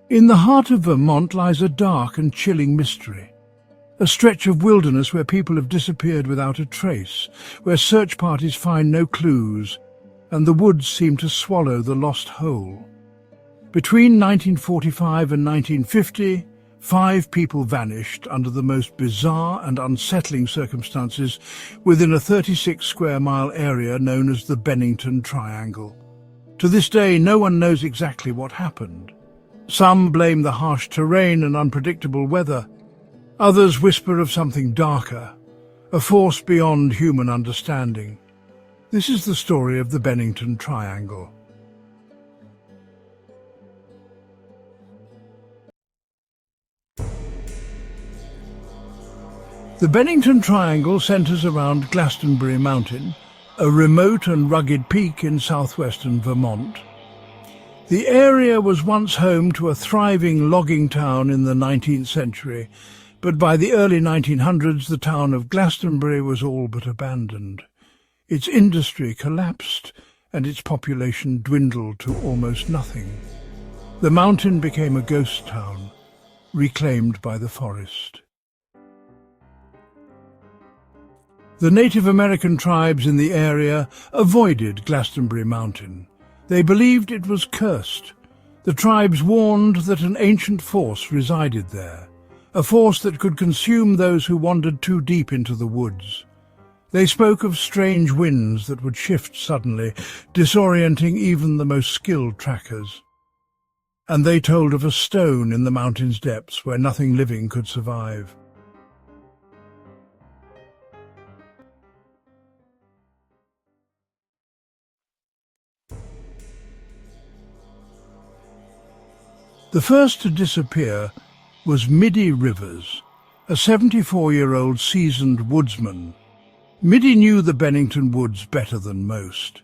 In the heart of Vermont lies a dark and chilling mystery. A stretch of wilderness where people have disappeared without a trace, where search parties find no clues, and the woods seem to swallow the lost whole. Between 1945 and 1950, 5 people vanished under the most bizarre and unsettling circumstances within a 36-square-mile area known as the Bennington Triangle. To this day, no one knows exactly what happened. Some blame the harsh terrain and unpredictable weather. Others whisper of something darker, a force beyond human understanding. This is the story of the Bennington Triangle. The Bennington Triangle centres around Glastonbury Mountain, a remote and rugged peak in southwestern Vermont. The area was once home to a thriving logging town in the 19th century, but by the early 1900s the town of Glastonbury was all but abandoned. Its industry collapsed and its population dwindled to almost nothing. The mountain became a ghost town, reclaimed by the forest. The Native American tribes in the area avoided Glastonbury Mountain. They believed it was cursed. The tribes warned that an ancient force resided there, a force that could consume those who wandered too deep into the woods. They spoke of strange winds that would shift suddenly, disorienting even the most skilled trackers. And they told of a stone in the mountain's depths where nothing living could survive. The first to disappear was Middy Rivers, a 74-year-old seasoned woodsman. Middy knew the Bennington woods better than most.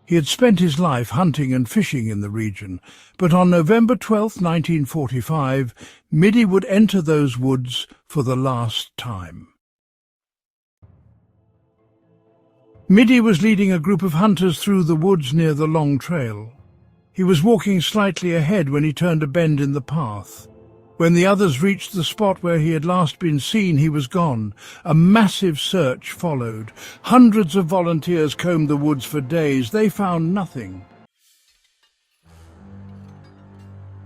He had spent his life hunting and fishing in the region, but on November 12, 1945, Middy would enter those woods for the last time. Middy was leading a group of hunters through the woods near the Long Trail. He was walking slightly ahead when he turned a bend in the path. When the others reached the spot where he had last been seen, he was gone. A massive search followed. Hundreds of volunteers combed the woods for days. They found nothing.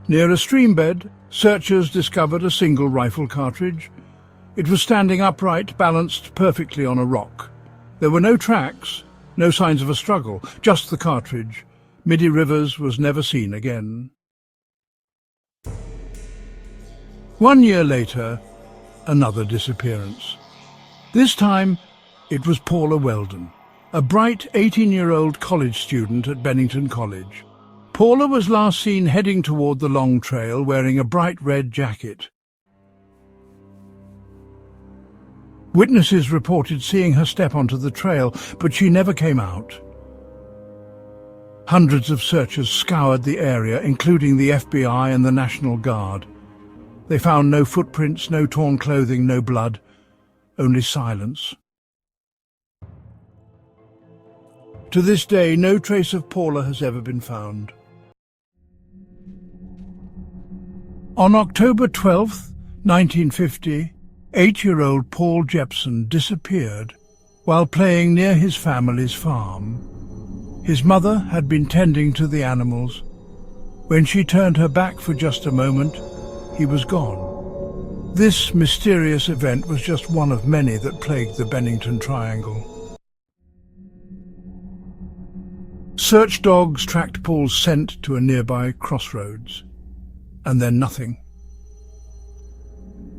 Near a streambed, searchers discovered a single rifle cartridge. It was standing upright, balanced perfectly on a rock. There were no tracks, no signs of a struggle, just the cartridge. Middy Rivers was never seen again. 1 year later, another disappearance. This time, it was Paula Weldon, a bright 18-year-old college student at Bennington College. Paula was last seen heading toward the Long Trail wearing a bright red jacket. Witnesses reported seeing her step onto the trail, but she never came out. Hundreds of searchers scoured the area, including the FBI and the National Guard. They found no footprints, no torn clothing, no blood, only silence. To this day, no trace of Paula has ever been found. On October 12, 1950, 8-year-old Paul Jepson disappeared while playing near his family's farm. His mother had been tending to the animals. When she turned her back for just a moment, he was gone. This mysterious event was just one of many that plagued the Bennington Triangle. Search dogs tracked Paul's scent to a nearby crossroads, and then nothing.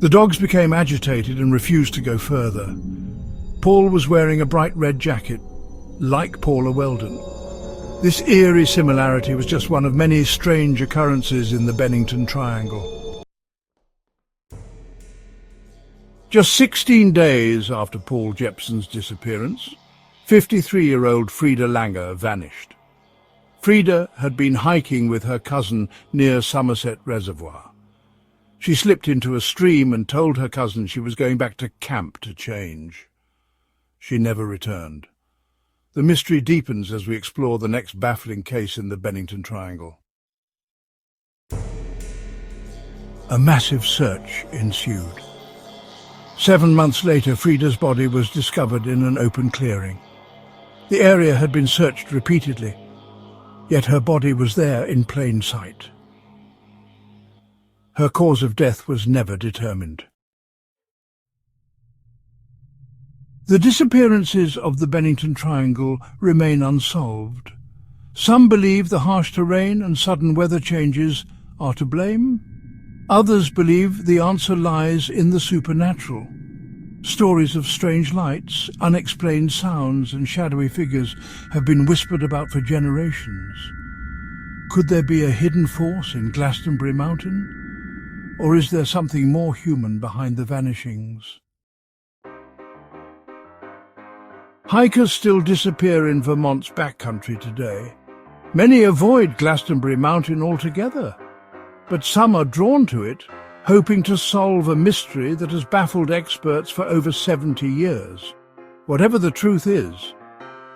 The dogs became agitated and refused to go further. Paul was wearing a bright red jacket, like Paula Weldon. This eerie similarity was just one of many strange occurrences in the Bennington Triangle. Just 16 days after Paul Jepson's disappearance, 53-year-old Frida Langer vanished. Frida had been hiking with her cousin near Somerset Reservoir. She slipped into a stream and told her cousin she was going back to camp to change. She never returned. The mystery deepens as we explore the next baffling case in the Bennington Triangle. A massive search ensued. 7 months later, Frida's body was discovered in an open clearing. The area had been searched repeatedly, yet her body was there in plain sight. Her cause of death was never determined. The disappearances of the Bennington Triangle remain unsolved. Some believe the harsh terrain and sudden weather changes are to blame. Others believe the answer lies in the supernatural. Stories of strange lights, unexplained sounds and shadowy figures have been whispered about for generations. Could there be a hidden force in Glastonbury Mountain? Or is there something more human behind the vanishings? Hikers still disappear in Vermont's backcountry today. Many avoid Glastonbury Mountain altogether, but some are drawn to it, hoping to solve a mystery that has baffled experts for over 70 years. Whatever the truth is,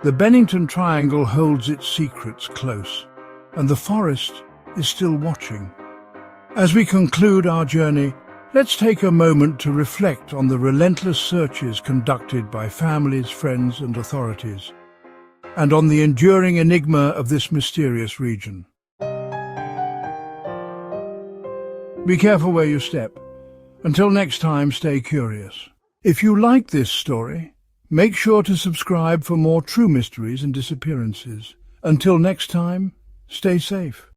the Bennington Triangle holds its secrets close, and the forest is still watching. As we conclude our journey, let's take a moment to reflect on the relentless searches conducted by families, friends and authorities, and on the enduring enigma of this mysterious region. Be careful where you step. Until next time, stay curious. If you like this story, make sure to subscribe for more true mysteries and disappearances. Until next time, stay safe.